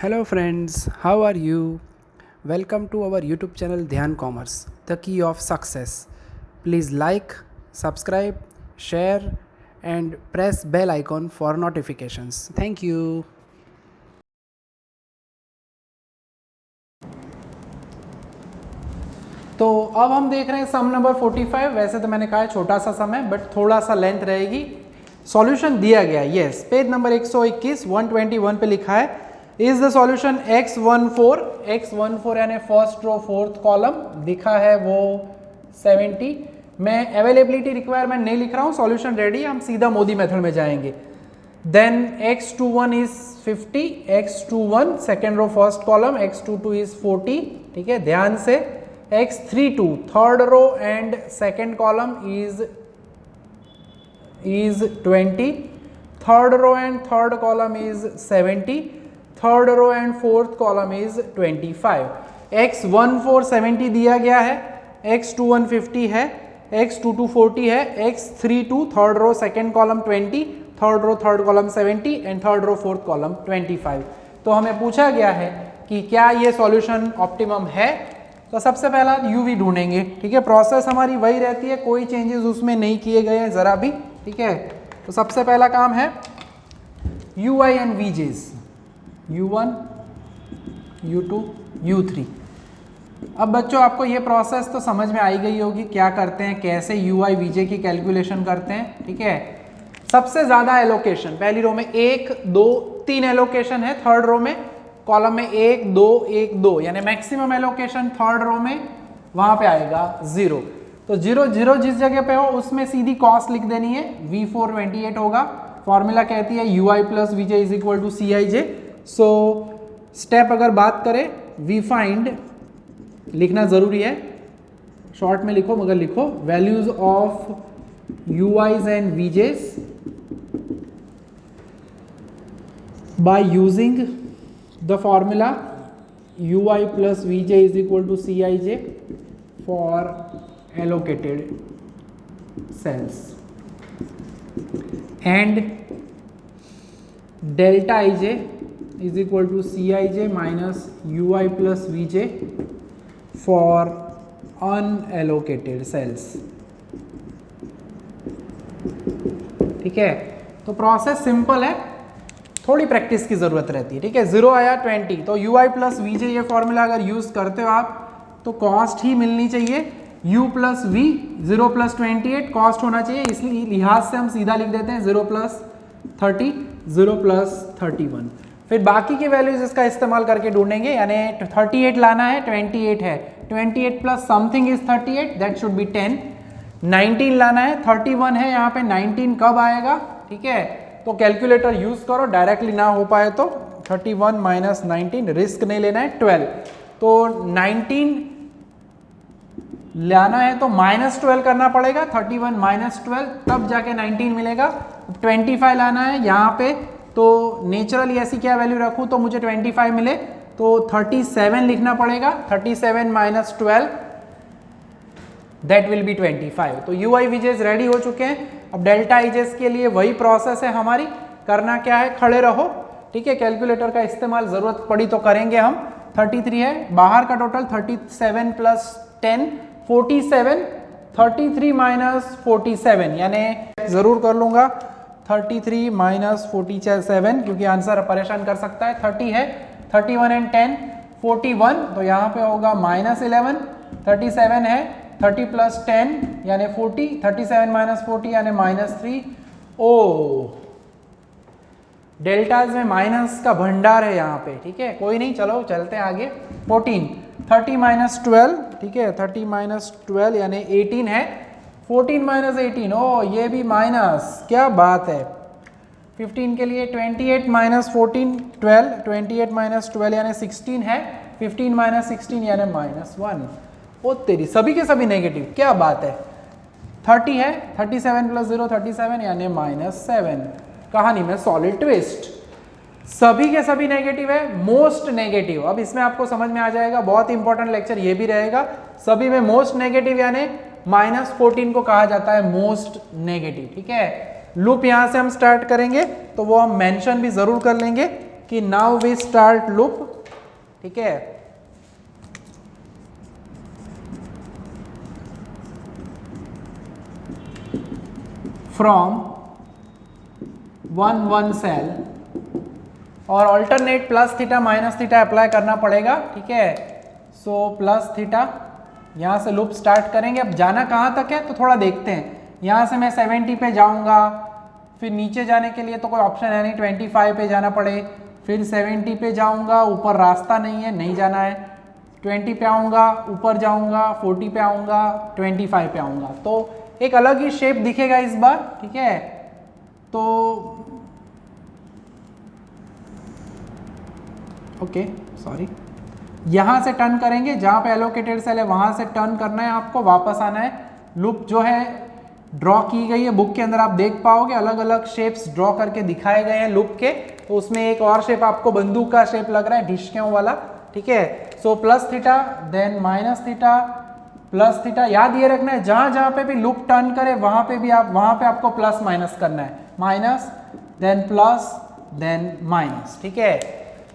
Hello friends, how are you? Welcome to our YouTube channel Dhyan Commerce, the key of success. Please like, subscribe, share and press bell icon for notifications. Thank you. तो अब हम देख रहे हैं सम number 45। वैसे तो मैंने कहा है छोटा सा सम है बट थोड़ा सा लेंथ रहेगी। सॉल्यूशन दिया गया है, यस, पेज नंबर 121 121 पे लिखा है इज द सॉल्यूशन x14 यानी फर्स्ट रो फोर्थ कॉलम दिखा है वो 70। मैं अवेलेबिलिटी रिक्वायरमेंट नहीं लिख रहा हूँ, सॉल्यूशन रेडी, हम सीधा मोदी मेथड में जाएंगे। Then x21 is 50, x21 second row first column, x22 is 40। ठीक है, ध्यान से x32 third row and second column is 20, third row and third column is 70, third row and fourth column is 25। x14 70 दिया गया है, x21 50 है, x22 40 है, x32 third row second column 20, third row third column 70 and third row fourth column 25। तो हमें पूछा गया है कि क्या ये सॉल्यूशन ऑप्टिमम है। तो सबसे पहला यूवी ढूंढेंगे। ठीक है, प्रोसेस हमारी वही रहती है, कोई चेंजेस उसमें नहीं किए गए हैं जरा भी। ठीक है, तो सबसे पहला काम है UI and VJs, U1, U2, U3। अब बच्चों आपको ये प्रोसेस तो समझ में आई गई होगी, क्या करते हैं, कैसे UI VJ की कैलकुलेशन करते हैं। ठीक है, सबसे ज़्यादा एलोकेशन पहली रो में 1 2 3 एलोकेशन है, थर्ड रो में कॉलम में 1 2 1 2 यानी मैक्सिमम एलोकेशन थर्ड रो में वहाँ पे आएगा 0। तो 0 0 जिस जगह पे हो उसमें सीधी कॉस्ट लिख देनी है, V4 28 होगा। फॉर्मूला कहती है UI plus VJ is equal to CIJ। So step अगर बात करें, वी फाइंड लिखना जरूरी है, शॉर्ट में लिखो मगर लिखो values of UIs and VJs by using the formula UI plus VJ is equal to CIJ for allocated cells and delta ij is equal to Cij minus UI plus Vj for unallocated cells। ठीक है, तो process simple है, थोड़ी practice की जरूरत रहती है। ठीक है, 0 आया 20, तो UI प्लस Vj ये फॉर्मूला अगर यूज करते हो आप तो कॉस्ट ही मिलनी चाहिए। U plus V 0 plus 28 cost होना चाहिए, इसलिए लिहाज से हम सीधा लिख देते हैं 0 प्लस 30 0 प्लस 31। फिर बाकी की वैल्यूज इसका इस्तेमाल करके ढूंढेंगे, यानी 38 लाना है, 28 है, 28 plus something is 38 that should be 10। 19 लाना है, 31 है, यहाँ पे 19 कब आएगा। ठीक है, तो कैलकुलेटर यूज करो, डायरेक्टली ना हो पाए तो 31 माइनस 19, रिस्क नहीं लेना है, 12। तो 19 लाना है तो -12 करना पड़ेगा, 31 -12 तब जाके 19 मिलेगा। 25 लाना है यहाँ पे, तो नेचुरली ऐसी क्या वैल्यू रखूँ तो मुझे 25 मिले, तो 37 लिखना पड़ेगा, 37 माइनस 12 दैट विल बी 25। तो UI VJs रेडी हो चुके हैं। अब डेल्टा IJs के लिए वही प्रोसेस है हमारी, करना क्या है, खड़े रहो। ठीक है, कैलकुलेटर का इस्तेमाल जरूरत पड़ी तो करेंगे हम। 33 है, बाहर का टोटल 37 प्लस 10 47, 33 माइनस 47 यानी जरूर कर लूंगा 33 माइनस 47 क्योंकि आंसर परेशान कर सकता है। 30 है, 31 एंड 10 41, तो यहाँ पे होगा -11। 37 है, 30 प्लस 10 यानी 40, 37 माइनस 40 यानी -3। ओ डेल्टाज में माइनस का भंडार है यहाँ पे। ठीक है, कोई नहीं, चलो चलते हैं आगे। 14 30 माइनस 12, ठीक है, 30 माइनस 12 यानी 18 है, 14 माइनस 18, ओ ये भी माइनस, क्या बात है। 15 के लिए 28 माइनस 14 12, 28 माइनस 12 यानी 16 है, 15 माइनस 16 यानी -1। ओ तेरी, सभी के सभी नेगेटिव, क्या बात है। 30 है, 37 प्लस 0 37 यानी -7। कहानी में सॉलिड ट्विस्ट, सभी के सभी नेगेटिव है, मोस्ट नेगेटिव। अब इसमें आपको समझ में आ जाएगा, बहुत इंपॉर्टेंट लेक्चर ये भी रहेगा। सभी में मोस्ट नेगेटिव यानी -14 को कहा जाता है मोस्ट नेगेटिव। ठीक है, लूप यहां से हम स्टार्ट करेंगे तो वो हम मेंशन भी जरूर कर लेंगे कि नाउ वी स्टार्ट लूप, ठीक है। फ्रॉम 1 सेल और alternate plus theta minus theta apply करना पड़ेगा, ठीक है। सो प्लस थीटा, यहाँ से लूप स्टार्ट करेंगे। अब जाना कहाँ तक है तो थोड़ा देखते हैं। यहाँ से मैं 70 पे जाऊँगा, फिर नीचे जाने के लिए तो कोई ऑप्शन है नहीं, 25 पे जाना पड़े, फिर 70 पे जाऊँगा, ऊपर रास्ता नहीं है, नहीं जाना है, 20 पे आऊँगा, ऊपर जाऊँगा, 40 पे आऊँगा, 25 पे आऊँगा, तो एक अलग ही शेप दिखेगा इस बार, ठीक है। तो ओके सॉरी, यहाँ से टर्न करेंगे, जहाँ पे एलोकेटेड सेल है वहाँ से टर्न करना है आपको, वापस आना है। लूप जो है ड्रॉ की गई है बुक के अंदर, आप देख पाओगे अलग अलग शेप्स ड्रॉ करके दिखाए गए हैं लूप के। तो उसमें एक और शेप आपको बंदूक का शेप लग रहा है, ढिशक्यों वाला, ठीक है। So plus theta then minus theta plus theta, याद ये रखना है जहाँ जहाँ पे भी लूप टर्न करे वहाँ पे भी वहाँ पे आपको प्लस माइनस करना है, minus then plus then minus, ठीक है।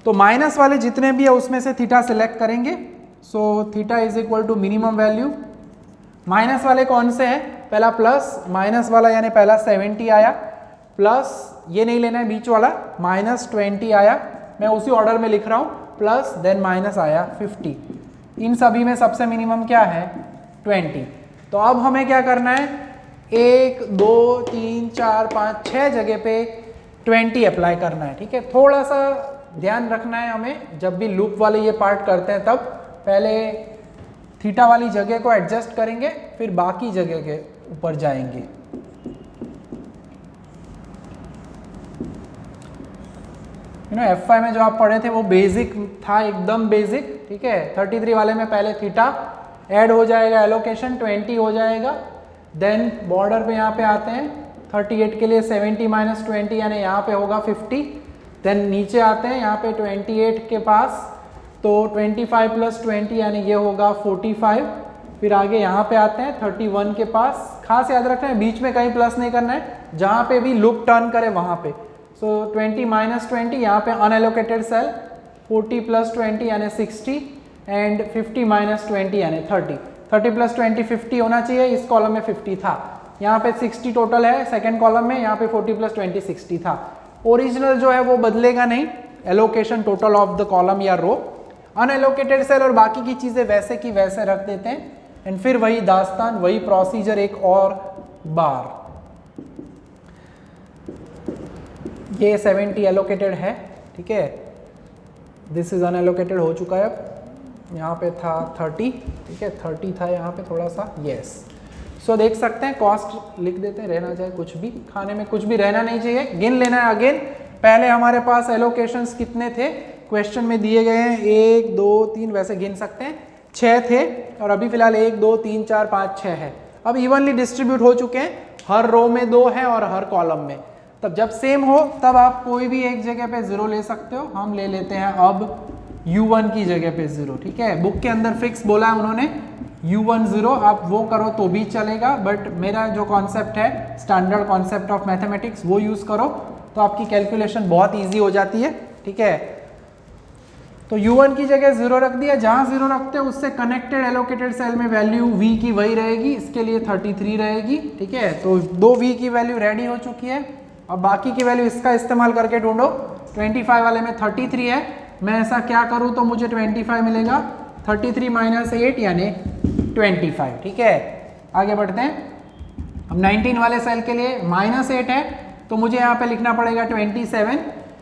तो माइनस वाले जितने भी है उसमें से थीटा सिलेक्ट करेंगे। So theta is equal to minimum value. Minus वाले कौन से हैं, पहला प्लस माइनस वाला यानी पहला 70 आया, प्लस ये नहीं लेना है बीच वाला, -20 आया, मैं उसी ऑर्डर में लिख रहा हूँ, प्लस देन माइनस आया 50। इन सभी में सबसे मिनिमम क्या है 20। तो अब हमें क्या करना है, 1 2 3 4 5 6 जगह पे 20 अप्लाई करना है, ठीक है। थोड़ा सा ध्यान रखना है हमें, जब भी लूप वाले ये पार्ट करते हैं तब पहले थीटा वाली जगह को एडजस्ट करेंगे, फिर बाकी जगह के ऊपर जाएंगे। F5 में जो आप पढ़े थे वो बेसिक था, एकदम बेसिक, ठीक है। 33 वाले में पहले थीटा ऐड हो जाएगा, एलोकेशन 20 हो जाएगा, देन बॉर्डर पे यहाँ पे आते हैं 38 के लिए 70 - 20 यानी यहाँ पे होगा 50, देन नीचे आते हैं यहाँ पे 28 के पास, तो 25 + 20 यानी ये होगा 45, फिर आगे यहाँ पे आते हैं 31 के पास। खास याद रखना है बीच में कहीं प्लस नहीं करना है, जहाँ पे भी लूप टर्न करे वहाँ पे। सो 20 - 20 यहाँ पे अनएलोकेटेड सेल, 40 + 20 यानी 60 एंड 50 - 20 यानी 30। 30 + 20 50 होना चाहिए, इस कॉलम में 50 था, यहाँ पे 60 टोटल है सेकेंड कॉलम में, यहाँ पे 40 + 20 60 था। ओरिजिनल जो है वो बदलेगा नहीं, allocation total of the column या रो। अनएलोकेटेड सेल और बाकी की चीज़ें वैसे की वैसे रख देते हैं, एंड फिर वही दास्तान, वही प्रोसीजर एक और बार। ये 70 एलोकेटेड है, ठीक है, दिस इज अनएलोकेटेड हो चुका है। अब यहाँ पे था 30, ठीक है, 30 था यहाँ पे थोड़ा सा, यस। सो देख सकते हैं, कॉस्ट लिख देते हैं, रहना चाहे कुछ भी, खाने में कुछ भी रहना नहीं चाहिए, गिन लेना है अगेन। पहले हमारे पास एलोकेशंस कितने थे, क्वेश्चन में दिए गए हैं 1 2 3, वैसे गिन सकते हैं 6 थे, और अभी फिलहाल 1 2 3 4 5 6 है। अब इवनली डिस्ट्रीब्यूट हो चुके हैं, हर रो में 2 है और हर कॉलम में। तब जब सेम हो तब आप कोई भी एक जगह पे 0 ले सकते हो। हम ले लेते हैं अब u1 की जगह पे 0, ठीक है। बुक के अंदर फिक्स बोला है उन्होंने u1 0, आप वो करो तो भी चलेगा, बट मेरा जो कॉन्सेप्ट है स्टैंडर्ड कॉन्सेप्ट ऑफ मैथमेटिक्स वो यूज़ करो तो आपकी कैलकुलेशन बहुत ईजी हो जाती है, ठीक है। तो u1 की जगह 0 रख दिया, जहाँ 0 रखते हैं उससे कनेक्टेड एलोकेटेड सेल में वैल्यू v की वही रहेगी, इसके लिए 33 रहेगी, ठीक है। तो 2 v की वैल्यू रेडी हो चुकी है। अब बाकी की वैल्यू इसका इस्तेमाल करके ढूंढो। 25 वाले में 33 है, मैं ऐसा क्या करूँ तो मुझे 25 मिलेगा, 33 - 8 यानी 25, ठीक है। आगे बढ़ते हैं। अब 19 वाले सेल के लिए -8 है, तो मुझे यहाँ पे लिखना पड़ेगा 27।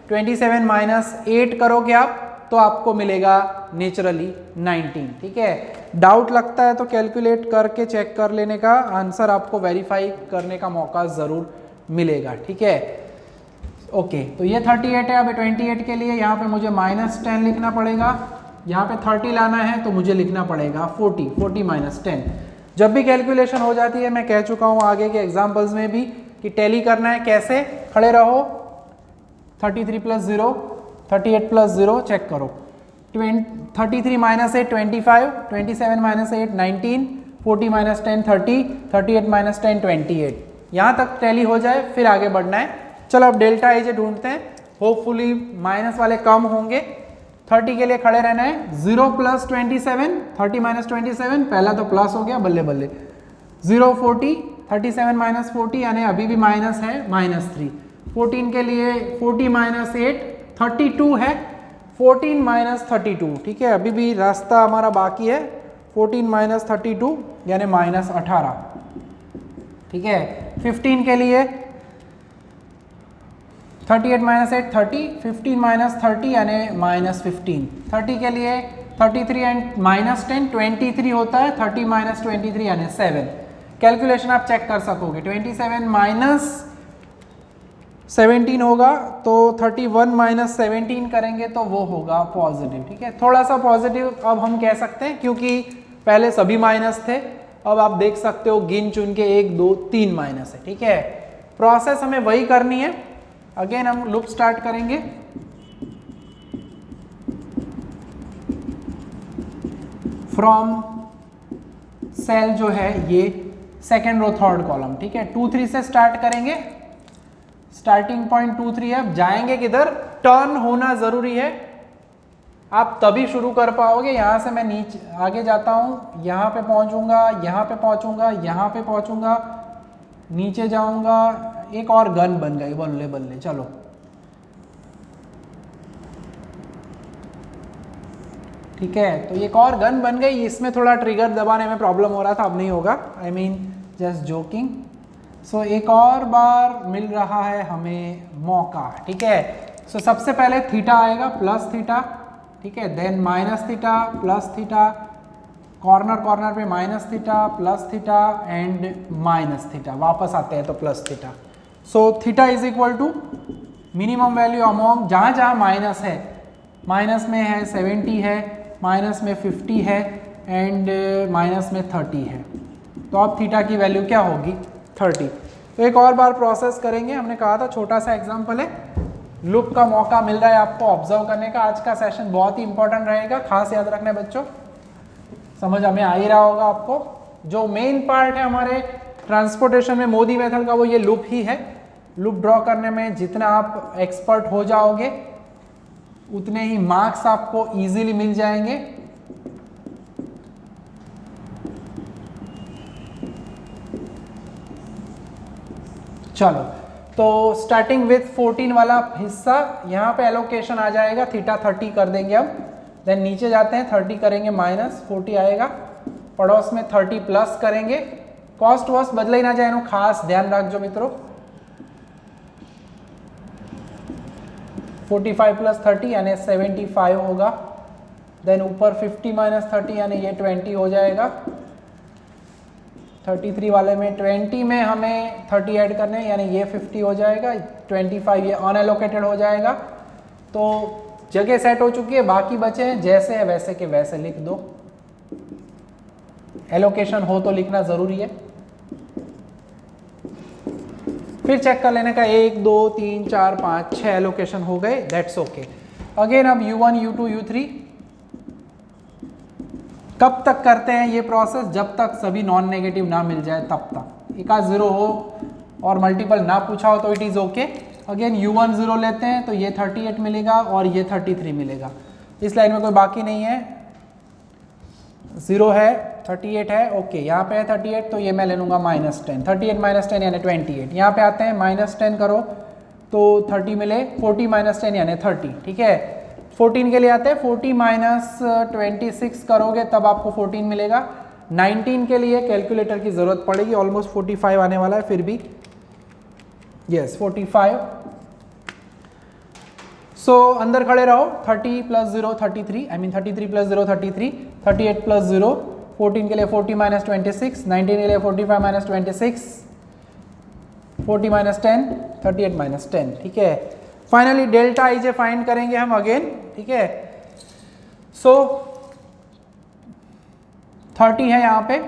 27 - 8 करोगे आप तो आपको मिलेगा नेचुरली 19, ठीक है। डाउट लगता है तो कैलकुलेट करके चेक कर लेने का, आंसर आपको वेरीफाई करने का मौका ज़रूर मिलेगा, ठीक है। ओके, तो ये 38 है। अब 28 के लिए यहाँ पे मुझे -10 लिखना पड़ेगा, यहाँ पे 30 लाना है तो मुझे लिखना पड़ेगा 40 - 10। जब भी कैलकुलेशन हो जाती है, मैं कह चुका हूँ आगे के एग्जाम्पल्स में भी कि टैली करना है कैसे, खड़े रहो, 33 + 0 38 + 0 चेक करो, 33 - 8 25, 27 - 8 19, 40 - 10 30, 38 - 10 28। यहाँ तक टैली हो जाए फिर आगे बढ़ना है। चलो अब डेल्टा आई जे ढूंढते हैं। होपफुली माइनस वाले कम होंगे। 30 के लिए खड़े रहना है। 0 + 27, 30 - 27, पहला तो प्लस हो गया, बल्ले बल्ले। 0 40, 37 - 40 यानी अभी भी माइनस है, -3। 14 के लिए 40 - 8, 32 है। 14 - 32, ठीक है, अभी भी रास्ता हमारा बाकी है। 14 - 32 यानी -18, ठीक है। 15 के लिए 38 - 8 30, 15 - 30 यानी -15। 30 के लिए 33 एंड -10 23 होता है। 30 - 23 यानी 7। कैलकुलेशन आप चेक कर सकोगे। 27 - 17 होगा तो 31 - 17 करेंगे तो वो होगा पॉजिटिव, ठीक है। थोड़ा सा पॉजिटिव अब हम कह सकते हैं क्योंकि पहले सभी माइनस थे। अब आप देख सकते हो गिन चुन के 1 2 3 माइनस है, ठीक है। प्रोसेस हमें वही करनी है। अगेन हम लूप स्टार्ट करेंगे। फ्रॉम सेल जो है ये सेकेंड रो थर्ड कॉलम, ठीक है। 2 3 से स्टार्ट करेंगे। स्टार्टिंग पॉइंट 2 3 है। अब जाएंगे किधर? टर्न होना जरूरी है, आप तभी शुरू कर पाओगे। यहां से मैं नीचे आगे जाता हूं, यहां पे पहुंचूंगा, यहां पे पहुंचूंगा, यहां पे पहुंचूंगा, नीचे जाऊंगा। एक और गन बन गई, बल्ले बल्ले। चलो ठीक है, तो एक और गन बन गई। इसमें थोड़ा ट्रिगर दबाने में प्रॉब्लम हो रहा था, अब नहीं होगा। I mean just joking. So एक और बार मिल रहा है हमें मौका, ठीक है। सो सबसे पहले थीटा आएगा, प्लस थीटा, ठीक है। Then minus theta, plus theta, corner corner पे minus theta, plus theta and minus theta. वापस आते हैं तो plus theta. So theta is equal to minimum value among, जहाँ जहाँ माइनस है, माइनस में है 70 है, माइनस में 50 है एंड माइनस में 30 है। तो अब थीटा की वैल्यू क्या होगी? 30। तो एक और बार प्रोसेस करेंगे। हमने कहा था छोटा सा एग्जाम्पल है, लूप का मौका मिल रहा है आपको ऑब्जर्व करने का। आज का सेशन बहुत ही इंपॉर्टेंट रहेगा, खास याद रखना है बच्चों। समझ हमें आ ही रहा होगा आपको। जो मेन पार्ट है हमारे ट्रांसपोर्टेशन में मोदी मेथड का, वो ये लूप ही है। लूप ड्रॉ करने में जितना आप एक्सपर्ट हो जाओगे उतने ही मार्क्स आपको इजीली मिल जाएंगे। चलो, तो स्टार्टिंग विथ 14 वाला हिस्सा, यहाँ पे एलोकेशन आ जाएगा, थीटा 30 कर देंगे हम। देन नीचे जाते हैं, 30 करेंगे, माइनस 40 आएगा। पड़ोस में 30 प्लस करेंगे। कॉस्ट वॉस्ट बदला ही ना जाए, खास ध्यान रखो मित्रों। 45 + 30 यानी 75 होगा। देन ऊपर 50 - 30 यानी ये 20 हो जाएगा। 33 वाले में 20 में हमें 30 ऐड करने हैं, यानी ये 50 हो जाएगा। 25 ये अनएलोकेटेड हो जाएगा। तो जगह सेट हो चुकी है, बाकी बचे हैं जैसे है वैसे के वैसे लिख दो। एलोकेशन हो तो लिखना ज़रूरी है। फिर चेक कर लेने का 1 2 3 4 5 6 एलोकेशन हो गए, दैट्स ओके। अगेन अब U1 U2 U3 कब तक करते हैं ये प्रोसेस? जब तक सभी नॉन नेगेटिव ना मिल जाए तब तक। एक आध 0 हो और मल्टीपल ना पूछा हो तो it is okay. Again U1 0 लेते हैं तो ये 38 मिलेगा और ये 33 मिलेगा। इस लाइन में कोई बाकी नहीं है, 0 है, 38 है, ओके। यहाँ पे है 38 तो ये मैं ले लूँगा -10। 38 - 10 यानी 28। यहाँ पे आते हैं -10 करो तो 30 मिले, 40 - 10 यानी 30, ठीक है। 14 के लिए आते हैं, 40 - 26 करोगे तब आपको 14 मिलेगा। 19 के लिए कैलकुलेटर की ज़रूरत पड़ेगी, ऑलमोस्ट 45 आने वाला है, फिर भी यस 45। सो अंदर खड़े रहो। 30 + 0 33, आई मीन 33 + 0 33, 38 + 0 14 के लिए 40 - 26, 19 के लिए 45 - 26, 40 - 10, 38 - 10, ठीक है। फाइनली डेल्टा आईजे फाइंड करेंगे हम अगेन, ठीक है। सो 30 है यहाँ पे,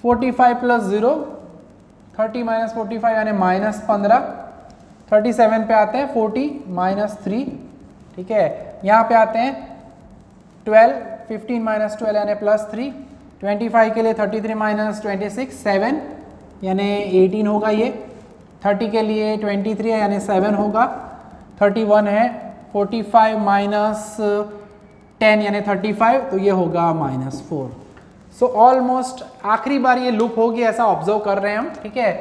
45 + 0, 30 - 45 यानी -15। 37 पे आते हैं, 40 - 3, ठीक है। यहाँ पे आते हैं 12, 15 - 12 यानी +3। 25 के लिए 33 - 26 7 यानी 18 होगा ये। 30 के लिए 23 है यानी 7 होगा। 31 है, 45 माइनस 10 यानी 35, तो ये होगा -4। सो ऑलमोस्ट आखिरी बार ये लूप होगी ऐसा ऑब्जर्व कर रहे हैं हम, ठीक है।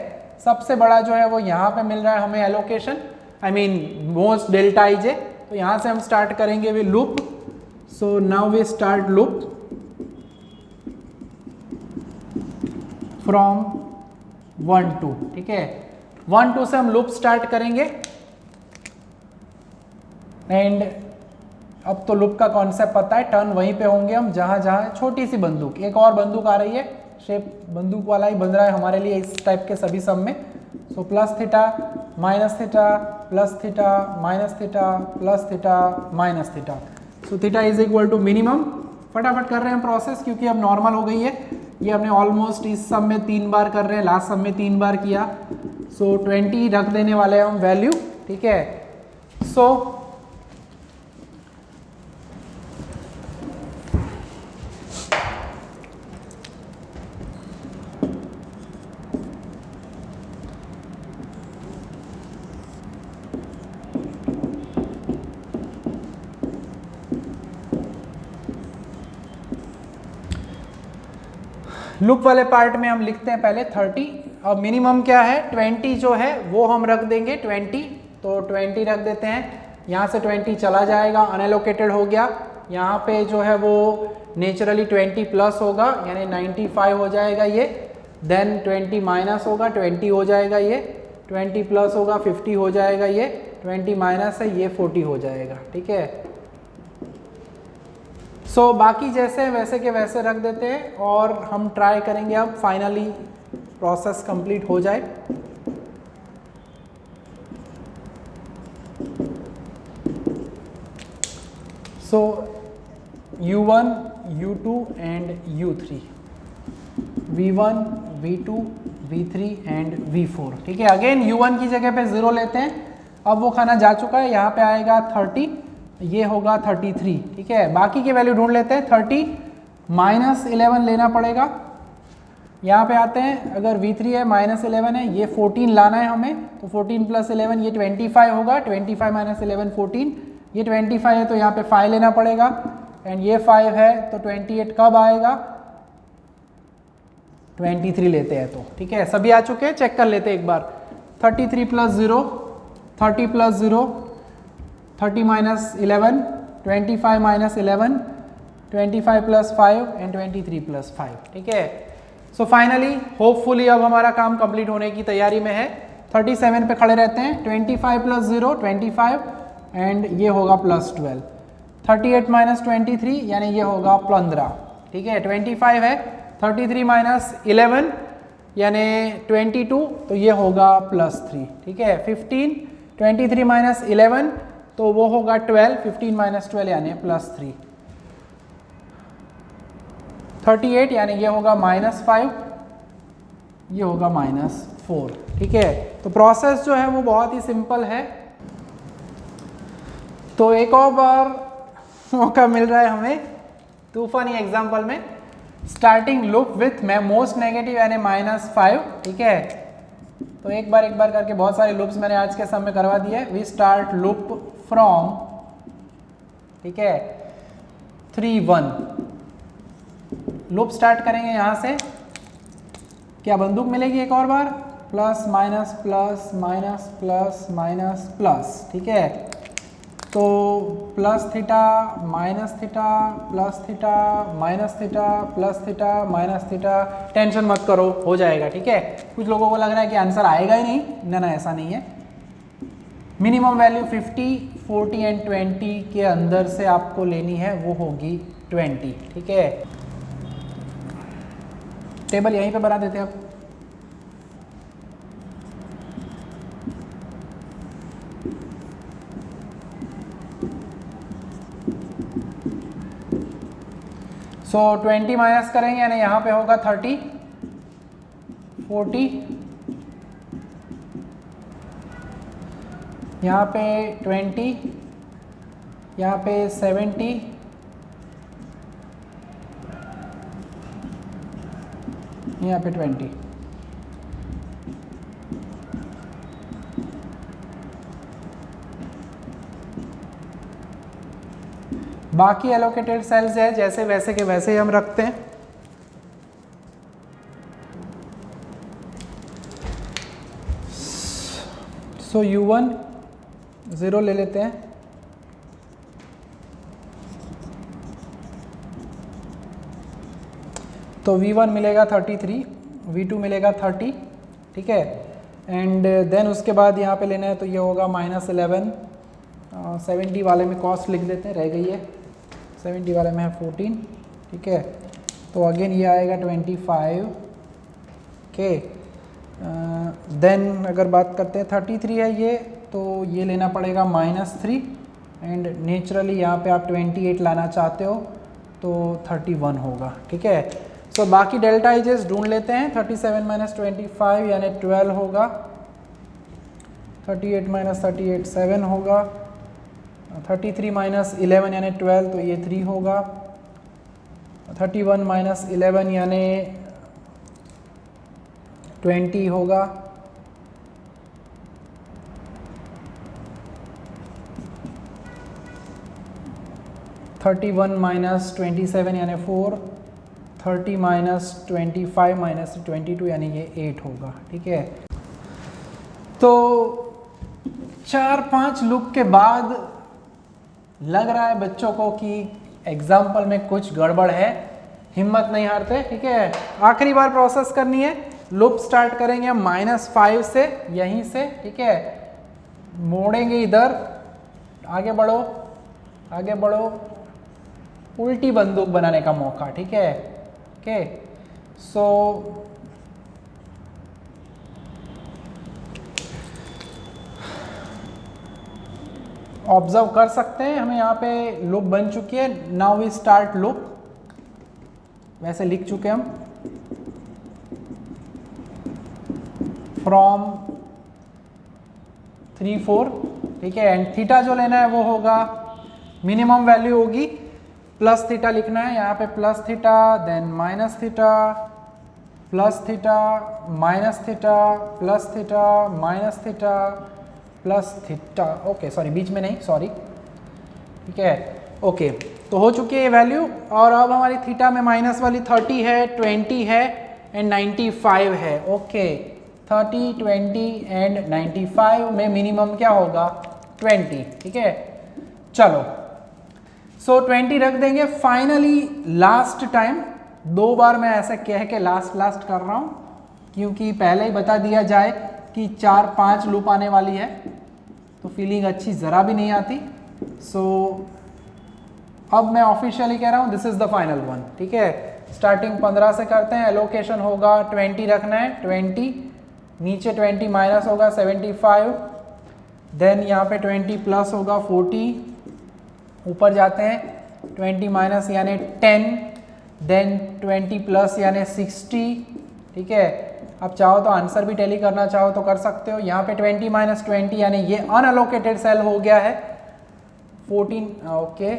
सबसे बड़ा जो है वो यहाँ पे मिल रहा है हमें allocation, I mean most delta ij, तो यहाँ से हम स्टार्ट करेंगे with loop. So now we start loop from 1 2, ठीक है। 1 2 से हम लूप स्टार्ट करेंगे एंड अब तो लूप का कॉन्सेप्ट पता है, टर्न वहीं पे होंगे हम जहां जहां छोटी सी बंदूक, एक और बंदूक आ रही है, शेप बंदूक वाला ही बन रहा है हमारे लिए इस टाइप के सभी सम में। So plus theta minus theta plus theta minus theta plus theta minus theta. So theta is equal to minimum. फटाफट कर रहे हैं प्रोसेस क्योंकि अब नॉर्मल हो गई है। ये हमने ऑलमोस्ट इस सम में 3 बार कर रहे हैं, लास्ट सम में 3 बार किया। सो 20 रख देने वाले हैं हम वैल्यू, ठीक है। सो लूप वाले पार्ट में हम लिखते हैं पहले 30। अब मिनिमम क्या है, 20 जो है वो हम रख देंगे 20, तो 20 रख देते हैं। यहाँ से 20 चला जाएगा, अनएलोकेटेड हो गया। यहाँ पे जो है वो नेचुरली 20 प्लस होगा यानी 95 हो जाएगा ये, देन 20 माइनस होगा 20 हो जाएगा ये, 20 प्लस होगा 50 हो जाएगा ये, 20 माइनस है ये 40 हो जाएगा, ठीक है। सो बाकी जैसे वैसे के वैसे रख देते हैं और हम ट्राई करेंगे अब फाइनली प्रोसेस कंप्लीट हो जाए। सो U1, U2 and U3, V1, V2, V3 and V4, ठीक है। अगेन U1 की जगह पे 0 लेते हैं, अब वो खाना जा चुका है, यहाँ पे आएगा 30, ये होगा 33, ठीक है। बाकी की वैल्यू ढूंढ लेते हैं, 30 माइनस 11 लेना पड़ेगा। यहाँ पे आते हैं, अगर V3 है माइनस 11 है, ये 14 लाना है हमें, तो 14 प्लस 11 ये 25 होगा, 25 माइनस 11 14, ये 25 है तो यहाँ पे 5 लेना पड़ेगा एंड ये 5 है तो 28 कब आएगा, 23 लेते हैं तो, ठीक है। सभी आ चुके हैं, चेक कर लेते हैं एक बार। 33 plus 0, 30 plus 0, 30 minus 11, 25 minus 11, 25 plus 5 and 23 plus 5, ठीक है। सो फाइनली होपफुली अब हमारा काम कंप्लीट होने की तैयारी में है। 37 पे खड़े रहते हैं, 25 प्लस 0 25 एंड ये होगा प्लस 12, 38 माइनस 23 यानी ये होगा 15, ठीक है। 25 है, 33 माइनस 11 यानी 22 तो ये होगा प्लस 3, ठीक है। 15, 23 माइनस 11 तो वो होगा 12, 15 माइनस 12 यानी प्लस 3, 38 यानी ये होगा -5, ये होगा -4, ठीक है। तो प्रोसेस जो है वो बहुत ही सिंपल है। तो एक और बार मौका मिल रहा है हमें तूफानी एग्जाम्पल में, starting loop with most negative यानी -5, ठीक है। तो एक बार करके बहुत सारे लूप्स मैंने आज के समय करवा दिए। वी स्टार्ट लूप फ्रॉम, ठीक है, 3 1, लूप स्टार्ट करेंगे यहाँ से। क्या बंदूक मिलेगी एक और बार, plus minus plus minus plus minus plus, ठीक है। तो plus theta minus theta plus theta minus theta plus theta minus theta, tension मत करो हो जाएगा, ठीक है। कुछ लोगों को लग रहा है कि आंसर आएगा ही नहीं, ना ऐसा नहीं है। मिनिमम वैल्यू 50, 40 एंड 20 के अंदर से आपको लेनी है, वो होगी 20, ठीक है। टेबल यहीं पे बना देते हैं अब। सो 20 माइनस करेंगे यानी यहाँ पे होगा 30, 40, यहाँ पे 20, यहाँ पे 70, यहाँ पे 20, बाकी एलोकेटेड सेल्स है जैसे वैसे के वैसे ही हम रखते हैं। सो U1 0 ले लेते हैं, तो V1 मिलेगा 33, V2 मिलेगा 30, ठीक है। एंड देन उसके बाद यहाँ पे लेना है तो ये होगा -11, 70 वाले में कॉस्ट लिख देते हैं, रह गई है 70 वाले में है 14, ठीक है। तो अगेन ये आएगा 25 के। देन अगर बात करते हैं 33 है ये, तो ये लेना पड़ेगा -3 एंड नेचुरली यहाँ पे आप 28 लाना चाहते हो तो 31 होगा, ठीक है। सो बाकी डेल्टा एजेस ढूंढ लेते हैं। 37 - 25 यानी 12 होगा, 38 - 38 7 होगा, 33 - 11 यानी 12 तो ये 3 होगा, 31 - 11 यानी 20 होगा, 31 - 27 यानी 4, 30 - 25 - 22 यानी ये 8 होगा, ठीक है। तो 4-5 लूप के बाद लग रहा है बच्चों को कि एग्जाम्पल में कुछ गड़बड़ है, हिम्मत नहीं हारते, ठीक है। आखिरी बार प्रोसेस करनी है। लूप स्टार्ट करेंगे हम -5 से, यहीं से, ठीक है। मोड़ेंगे इधर, आगे बढ़ो, आगे बढ़ो, उल्टी बंदूक बनाने का मौका, ठीक है। ओके, सो ऑब्जर्व कर सकते हैं हमें यहाँ पे लूप बन चुकी है। नाउ वी स्टार्ट लूप, वैसे लिख चुके हम फ्रॉम 3 4, ठीक है। एंड थीटा जो लेना है वो होगा, मिनिमम वैल्यू होगी प्लस थीटा लिखना है यहाँ पे, plus theta, then minus theta, plus theta, minus theta, plus theta, minus theta, plus theta. Okay sorry, बीच में नहीं, सॉरी, ठीक है। ओके, तो हो चुकी है ये वैल्यू। और अब हमारी थीटा में माइनस वाली 30 है, 20 है एंड 95 है। ओके, 30, 20 एंड 95 में मिनिमम क्या होगा, 20, ठीक है। चलो, सो 20 रख देंगे। फाइनली लास्ट टाइम, 2 बार मैं ऐसे कह के लास्ट कर रहा हूँ क्योंकि पहले ही बता दिया जाए कि 4-5 लूप आने वाली है तो फीलिंग अच्छी ज़रा भी नहीं आती। सो अब मैं ऑफिशियली कह रहा हूँ, this is the final one, ठीक है। स्टार्टिंग 15 से करते हैं, एलोकेशन होगा 20 रखना है, 20, नीचे 20 माइनस होगा 75, देन यहाँ पे 20 प्लस होगा 40, ऊपर जाते हैं 20 माइनस यानी 10, देन 20 प्लस यानी 60, ठीक है। अब चाहो तो आंसर भी टैली करना चाहो तो कर सकते हो। यहाँ पे 20 - 20 यानी ये अनअलोकेटेड सेल हो गया है 14, ओके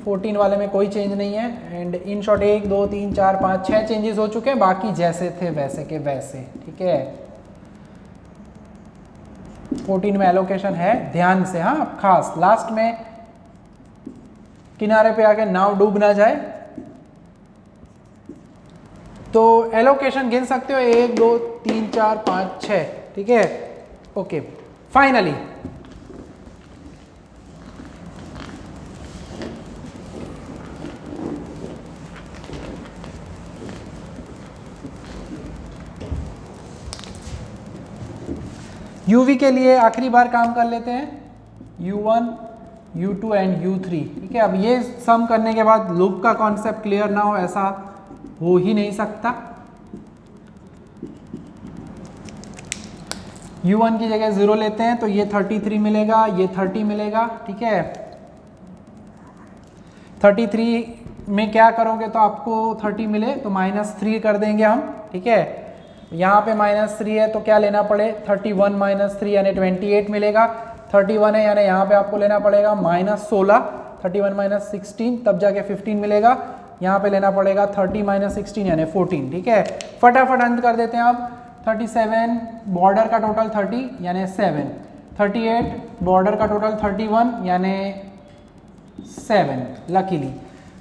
14 वाले में कोई चेंज नहीं है। एंड इन शॉर्ट 1 2 3 4 5 6 चेंजेस हो चुके हैं, बाकी जैसे थे वैसे के वैसे, ठीक है। 14 में एलोकेशन है, ध्यान से, हाँ खास लास्ट में किनारे पे आके नाव डूब ना जाए। तो एलोकेशन गिन सकते हो 1 2 3 4 5 6, ठीक है। ओके, फाइनली यूवी के लिए आखिरी बार काम कर लेते हैं, U1 U2 एंड U3, ठीक है। अब ये सम करने के बाद लूप का कॉन्सेप्ट क्लियर ना हो ऐसा हो ही नहीं सकता। U1 की जगह 0 लेते हैं तो ये 33 मिलेगा, ये 30 मिलेगा, ठीक है। 33 में क्या करोगे तो आपको 30 मिले तो -3 कर देंगे हम, ठीक है। यहाँ पे -3 है तो क्या लेना पड़े, 31 - 3 यानी 28 मिलेगा। 31 है यानी यहाँ पे आपको लेना पड़ेगा -16, 31 - 16 तब जाके 15 मिलेगा। यहाँ पे लेना पड़ेगा 30 - 16 यानी 14, ठीक है। फटाफट अंत कर देते हैं अब। 37 बॉर्डर का टोटल 30 यानी 7, 38 बॉर्डर का टोटल 31 यानी 7 लकीली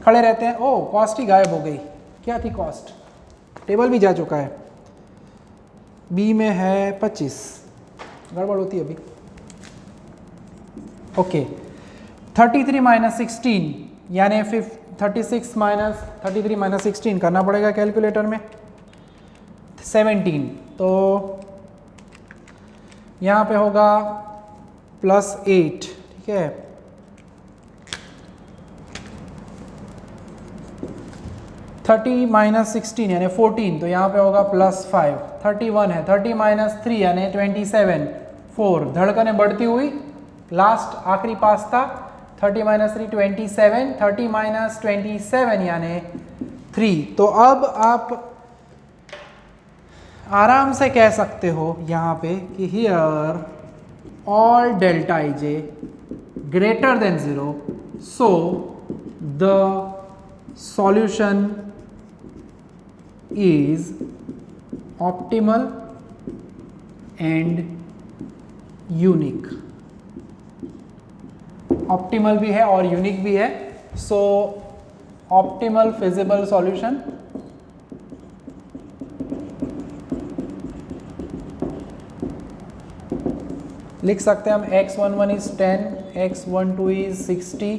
खड़े रहते हैं। ओ कॉस्ट ही गायब हो गई, क्या थी कॉस्ट, टेबल भी जा चुका है। बी में है 25, गड़बड़ होती है अभी। ओके 33 माइनस 16 यानी 36 माइनस 33 माइनस 16 करना पड़ेगा कैलकुलेटर में 17, तो यहाँ पे होगा +8, ठीक है। थर्टी माइनस 16 यानी 14, तो यहाँ पे होगा +5। 31 है, 30 माइनस 3 यानी 27, 4 धड़कने बढ़ती हुई, लास्ट आखिरी पास था 30 माइनस 3 27, 30 माइनस 27 यानी 3। तो अब आप आराम से कह सकते हो यहाँ पे कि here all delta ij greater than 0, so the solution is optimal and unique। Optimal भी है और यूनिक भी है। सो ऑप्टिमल फिजिबल सॉल्यूशन लिख सकते हैं हम x11 is 10, x12 is 60,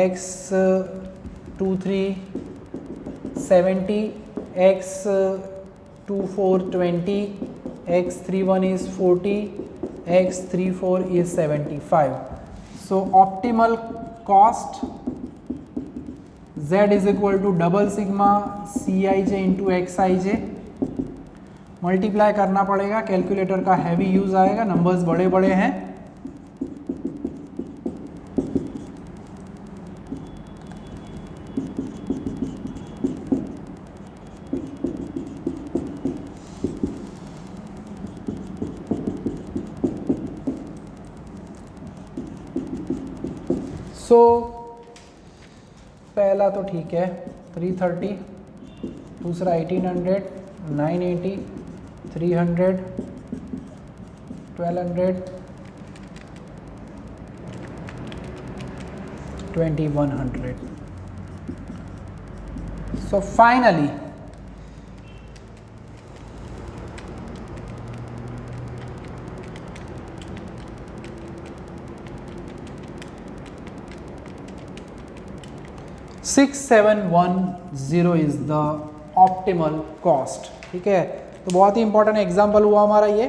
x23 70, x24 20, x31 is 40, x34 is 75. So optimal cost z is equal to double sigma Cij into Xij। Multiply करना पड़ेगा, कैलकुलेटर का हैवी यूज आएगा, नंबर्स बड़े बड़े हैं। सो पहला तो ठीक है 330, दूसरा 1800, 980, 300, 1200, 2100। So finally $6710 is the optimal cost, ठीक है। तो बहुत ही इंपॉर्टेंट एग्जाम्पल हुआ हमारा ये,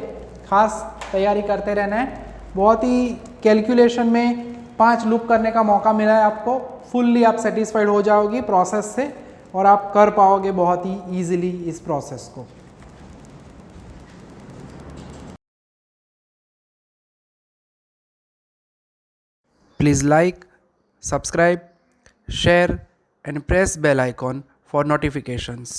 खास तैयारी करते रहना है। बहुत ही कैलकुलेशन में 5 लूप करने का मौका मिला है आपको, फुल्ली आप सेटिस्फाइड हो जाओगे प्रोसेस से और आप कर पाओगे बहुत ही ईजिली इस प्रोसेस को। Please like, subscribe, share and press bell icon for notifications.